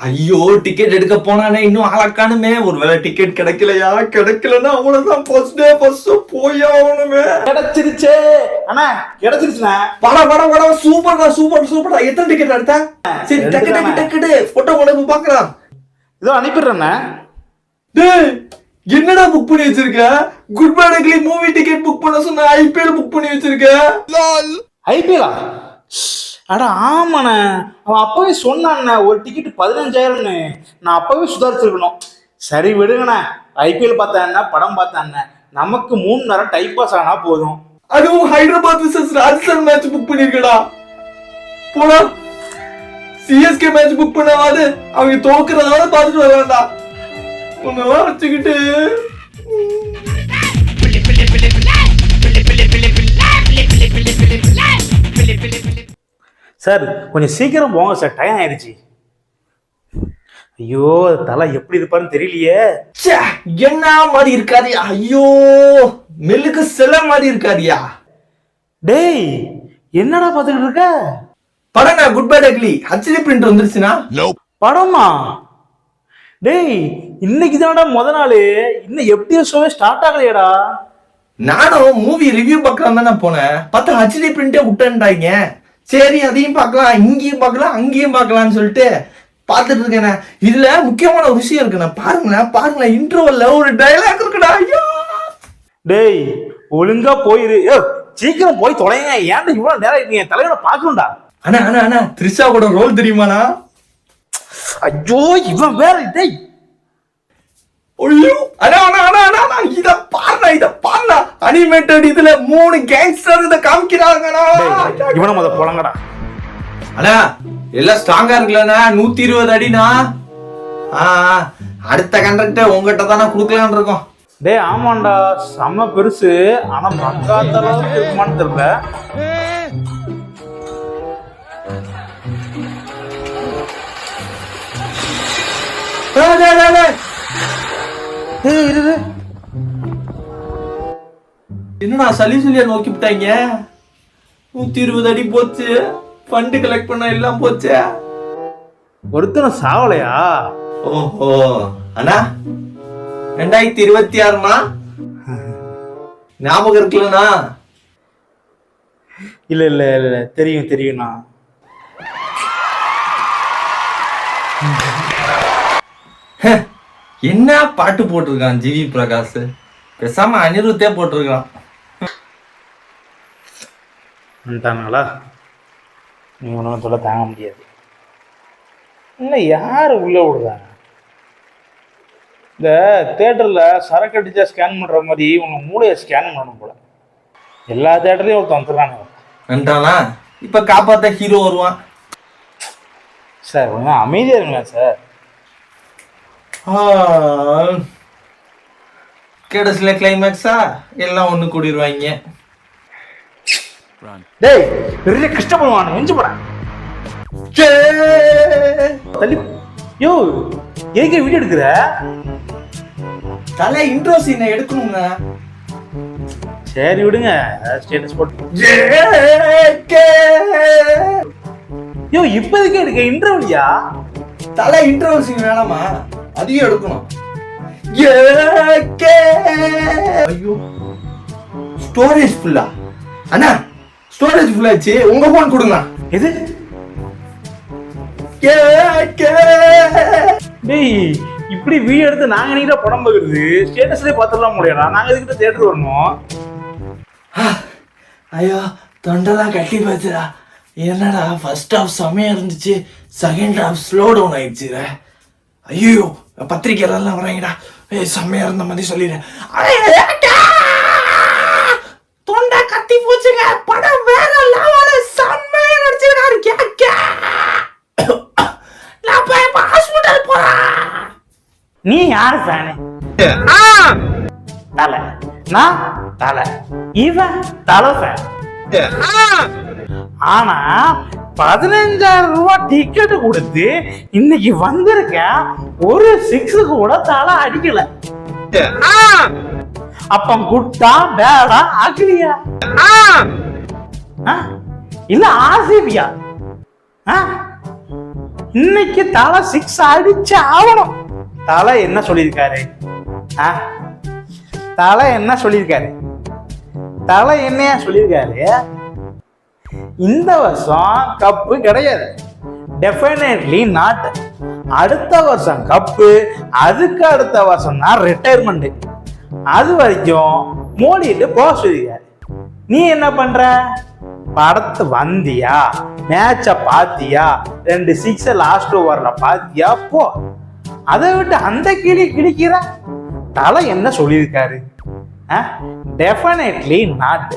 ஐயோ டிக்கெட் எடுக்க போனானே இன்னும் ஆளக்கானுமே. ஒருவேளை டிக்கெட் கிடைக்கலையா? கிடைக்கலன்னா அவ்வளவுதான், ஃபர்ஸ்ட் டே ஃபர்ஸ்ட் போய் ஆகணுமே. கிடைச்சிருச்சே அண்ணா, கிடைச்சிருச்சுண்ணா. படம் படம் படம் சூப்பர்டா சூப்பர் சூப்பர்டா. எத்தனை டிக்கெட் எடுத்த? சரி டக்கு டக்கு டக்கு போட்டோ கொண்டு பார்க்கலாம். இதோ அனுப்பிடுறேண்ணா. டேய் என்னடா புக் பண்ணி வச்சிருக்க? குட் பை டக்லி மூவி டிக்கெட் புக் பண்ண சொன்ன, ஐபிஎல் புக் பண்ணி வச்சிருக்க. ஐபிஎல்லா? அட ஆமாண்ணே, அவன் அப்பவே சொன்னாண்ணே ஒரு டிக்கெட் 15,000ன்னு. நான் அப்பவே சுதாரிச்சிருக்கணும். சரி விடுங்கண்ணே, ஐபிஎல் பார்த்தா படம் பார்த்தா நமக்கு 3 நேரம் டைம் பாஸ் ஆனா போதும். அதுவும் Hyderabad vs Rajasthan match book பண்ணிருக்கடா. போடா சிஎஸ்கே மேட்ச் புக் பண்ணாவது அவங்க தோக்குறதால பார்த்துட்டு வரலாம்டா. உன்னெல்லாம் வச்சுக்கிட்டு சார் கொஞ்சம் சீக்கிரம் போங்க சார், டைம் ஆயிடுச்சு. ஐயோ தலை எப்படி இருப்பாருன்னு தெரியலையே. என்ன மாதிரி இருக்காதியா? ஐயோ மெல்லுக்கு சில மாதிரி இருக்காதியா? டேய் என்னடா பாத்துக்கிட்டு இருக்க? படம்னா குட் பை டக்லி ஹச்டி பிரிண்ட் வந்துருச்சுனா? படமா? டேய் இன்னைக்கு தானடா முத நாள், இன்னும் எப்படியோ ஷோவே ஸ்டார்ட் ஆகலையடா. நானும் மூவி ரிவ்யூ பார்க்கலாம் தானே போனேன், பார்த்தா ஹச்டி பிரிண்டே விட்டேன்டாங்க. சரி அதையும் பார்க்கலாம், இங்கேயும் பார்க்கலாம் அங்கேயும் பார்க்கலாம்னு சொல்லிட்டு பார்த்துட்டு இருக்கேன். இதுல முக்கியமான ஒரு விஷயம் இருக்குண்ணா, பாருங்களேன் பாருங்களேன். இன்ட்ரோவல்ல ஒரு டயலாக் இருக்குடா. ஐயோ டேய் ஒழுங்கா போயிரு. சீக்கிரம் போய் தொலைங்க. ஏன்டா இவ்வளவு நேரம் இருக்கீங்க? தலைவனை பார்க்கணும்டா. அண்ணா அண்ணா அண்ணா த்ரிஷா கூட ரோல் தெரியுமாண்ணா? ஐயோ இவன் வேற. டேய் ஐயோ அண்ணா அண்ணா அண்ணா அண்ணா இத பாருண்ணா அனிமேட்டட் இதுல 3 கேங்ஸ்டர் இத காமிக்கிறாங்கண்ணா. இவனை முத போலங்கடா. அண்ணா எல்லாம் ஸ்ட்ராங்கா இருக்குல்லண்ணா. 120 அடிண்ணா. அடுத்த கண்டக்டர் உங்ககிட்ட தானே கொடுக்கலான்னு இருக்கோம். டேய் ஆமாண்டா, செம்ம பெருசு. ஆனா மக்காத்த அளவுக்கு இருக்குமான்னு தெரியல. என்னடா சளி சொல்லியா நோக்கி விட்டாங்க. 120 அடி போச்சு, ஃபண்ட் கலெக்ட் பண்ண எல்லாம் போச்சு. ஒருத்தனை சாவலையா? ஓஹோ அண்ணா 2026னா ஞாபகம் இருக்குல்லண்ணா? இல்ல இல்ல இல்ல தெரியும் தெரியும்ண்ணா. என்ன பாட்டு போட்டிருக்கான் ஜிவி பிரகாஷ், பேசாம அனிருத்தே போட்டிருக்கான். வந்துட்டாங்களா? நீ ஒன்றும் சொல்ல தாங்க முடியாது. இல்லை யார் உள்ளே விடுறாங்க? இந்த தேட்டரில் சரக்கு அடிச்சா ஸ்கேன் பண்ணுற மாதிரி உங்க மூளையை ஸ்கேன் பண்ணணும் போல. எல்லா தேட்டர்லையும் ஒருத்தன் வந்துடுறாங்க. வந்துட்டானா? இப்போ காப்பாற்ற ஹீரோ வருவான். சார் கொஞ்சம் அமைதியாக இருங்களா சார். கடைசியில கிளைமேக்ஸா எல்லாம் ஒண்ணு கூடிடுவாங்க. டேய் பெரிய கஷ்டப்படுவான் நெஞ்சு போறேன். தள்ளி யோ ஏங்க வீடியோ எடுக்கிற? தலை இன்ட்ரோ சீனை எடுக்கணுங்க. சரி விடுங்க, ஸ்டேட்டஸ் போட்டு. யோ இப்போதைக்கு எடுக்க இன்டர்வியூயா? தலை இன்ட்ரோ சீன் வேணாமா? அதையும் எடுக்கணும். ஐயோ ஸ்டோரேஜ் ஃபுல்லா? அண்ணா ஸ்டோரேஜ் ஃபுல்லாச்சு, உங்க போன் கொடுங்க. எது? டேய் இப்படி வீடியோ எடுத்து நாங்க நீங்க படம் பார்க்கறது ஸ்டேட்டஸ்லயே பார்த்துடலாம் முடியாதா? நாங்க இதுக்கிட்ட தியேட்டர் வரணும். ஐயோ தொண்டெல்லாம் கட்டி போச்சுடா. என்னடா ஃபர்ஸ்ட் ஹாஃப் செமையா இருந்துச்சு, செகண்ட் ஹாஃப் ஸ்லோ டவுன் ஆயிடுச்சு. ஐயோ பத்திரிக்கையெல்லாம் வராங்கடா. செம்மையா இருந்த மாதிரி சொல்லிடுறேன். தொண்டை கத்தி போச்சுங்க. படம் வேற லெவல்ல செம்மையா நடிச்சிருக்காரு. நான் போய் ஹாஸ்பிடல் போறேன். நீ யாரு ஃபேனு? தலை. நான் தலை. இவன் தலை ஃபேன். ஆனா 15,000 ரூபாய் டிக்கெட் கொடுத்து இன்னைக்கு வந்திருக்க ஒரு 6 கூட தலை அடிக்கல. அப்ப குட்டா பேடா அகிலியா இல்ல ஆர்சிபியா? இன்னைக்கு தலை 6 அடிச்சு ஆகணும். தலை என்ன சொல்லியிருக்காரு? தலை என்ன சொல்லியிருக்காரு? தலை என்னையா சொல்லியிருக்காரு? இந்த வருஷம் கப்பு கிடையாது, டெஃபினெட்லி நாட். அடுத்த வருஷம் கப்பு, அதுக்கு அடுத்த வருஷம் தான் ரிட்டையர்மெண்ட். அது வரைக்கும் மோடிட்டு போக சொல்லியிருக்காரு. நீ என்ன பண்ற? படத்து வந்தியா, மேட்ச பாத்தியா, 2 6 லாஸ்ட் ஓவர்ல பாத்தியா? போ. அதை விட்டு அந்த கிளி கிழிக்கிற. தலை என்ன சொல்லியிருக்காரு? Definitely not.